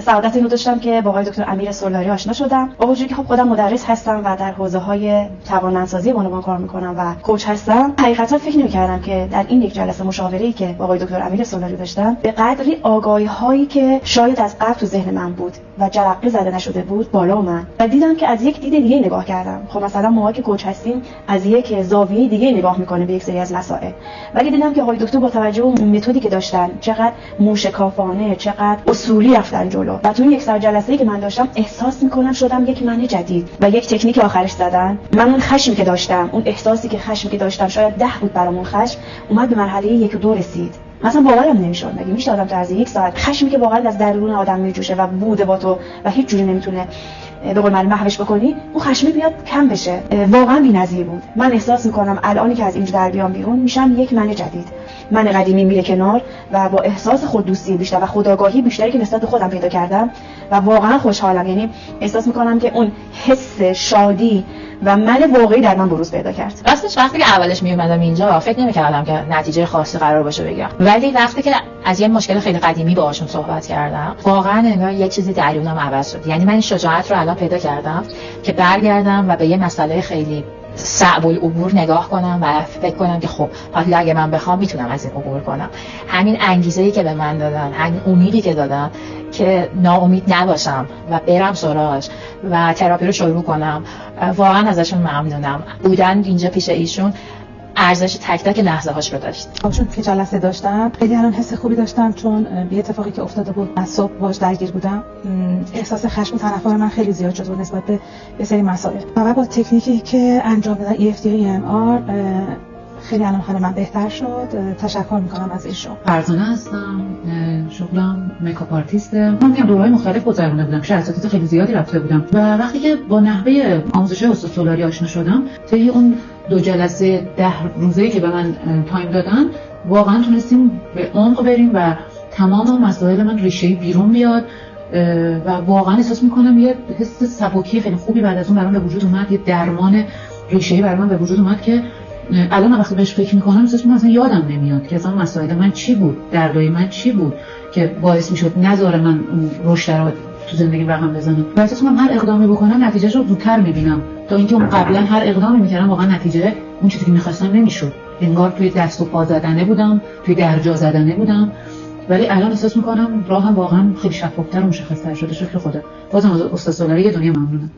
سعادت اینو داشتم که با آقای دکتر امیر سولاری آشنا شدم. با وجودی که خب خودم مدرس هستم و در حوزه‌های توانمندسازی بانوان کار می‌کنم و کوچ هستم، حقیقتا فکر نمی‌کردم که در این یک جلسه مشاوره‌ای که با آقای دکتر امیر سولاری داشتم به قدری آگاهی‌هایی که شاید از قبل تو ذهن من بود و جرقه زده نشده بود بالا اومد و دیدم که از یک دید دیگه نگاه کردم. خب مثلا ما که کوچ هستیم از یک زاویه دیگه نگاه می‌کنیم به یک سری از مسائل، ولی دیدم که آقای دکتر با توجه به متدی که داشتن چقدر موشکافانه، چقدر اصولی رفتن جلو و تو یک سر جلسه‌ای که من داشتم احساس می‌کنم شدم یک معنی جدید و یک تکنیک آخرش زدن. من اون خشمی که داشتم، اون احساسی که خشمی که داشتم شاید 10 بود برامون خشم، اومد به مرحله 1 و 2 رسید. مثلا باورم نمیشد مگه میشه آدم تو از یک ساعت خشمی که واقعا از درون آدم میجوشه و بوده با تو و هیچ جوری نمیتونه به قول معروف محوش بکنی، اون خشمی بیاد کم بشه. واقعا بی‌نظیر بود. من احساس میکنم الانی که از اینجا در بیام بیرون میشم یک من جدید. من قدیمی میره کنار و با احساس خوددوستی بیشتر و خودآگاهی بیشتری که نسبت به خودم پیدا کردم و واقعا خوشحالم. یعنی احساس میکنم که اون حس شادی و من واقعی در من بروز پیدا کرد. راستش وقتی که اولش میومدم اینجا فکر نمی‌کردم که نتیجه خاصی قرار باشه بگیرم، ولی وقتی که از یه مشکل خیلی قدیمی باهاشون صحبت کردم واقعا انگار یه چیزی درونم عوض شد. یعنی من این شجاعت رو الان پیدا کردم که برگردم و به یه مسئله خیلی صعب العبور نگاه کنم و فکر کنم که خب حالا اگه من بخوام میتونم از این عبور کنم. همین انگیزه‌ای که به من دادن، همین امیدی که دادن که ناامید نباشم و برم سراغش و تراپی رو شروع کنم، واقعا ازشون ممنونم. بودن اینجا پیش ایشون ارزش تک تک لحظه هاش رو داشت. چون که جلسه داشتم خیلی الان حس خوبی داشتم، چون یه اتفاقی که افتاده بود از صبح باش درگیر بودم. احساس خشم و تنفر من خیلی زیاد شد نسبت به یه سری مسائل و با تکنیکی که انجام دادن EFT و EMR خیلی الان حال من بهتر شد. تشکر میکنم از ایشون. فرزانه هستم، شغلم میکاپ آرتیسته. من میام دوره‌های مختلف گذرونده بودم، اساتید خیلی زیادی رفته بودم و وقتی که با نحوه آموزش استاد سولاری آشنا شدم، طی اون 2 جلسه 10 روزه‌ای که به من تایم دادن واقعا تونستیم به عمق بریم و تمام مسائل من ریشه‌ای بیرون بیاد و واقعا احساس میکنم یه حس سبکی خیلی خوبی بعد از اون برام به وجود اومد، یه درمان ریشه‌ای برام به وجود اومد که الان وقتی بهش فکر میکنم احساس میکنم اصلا یادم نمیاد که اصلا مسائل من چی بود، دردای من چی بود که باعث میشد نذاره من اون رشد رو تو زندگی رقم بزنم. و احساس میکنم هر اقدامی بکنم نتیجهش رو زودتر میبینم تا اینکه اون قبلا هر اقدامی میکردم واقعا نتیجه اون چیزی که میخواستم نمیشد. انگار توی دست و پا زدنه بودم، توی درجا زدنه بودم، ولی الان احساس میکنم راهم واقعا خیلی شفاف‌تر و مشخص‌تر شده. شکر خدا. بازم از استاد سولاری یه دنیا ممنونم.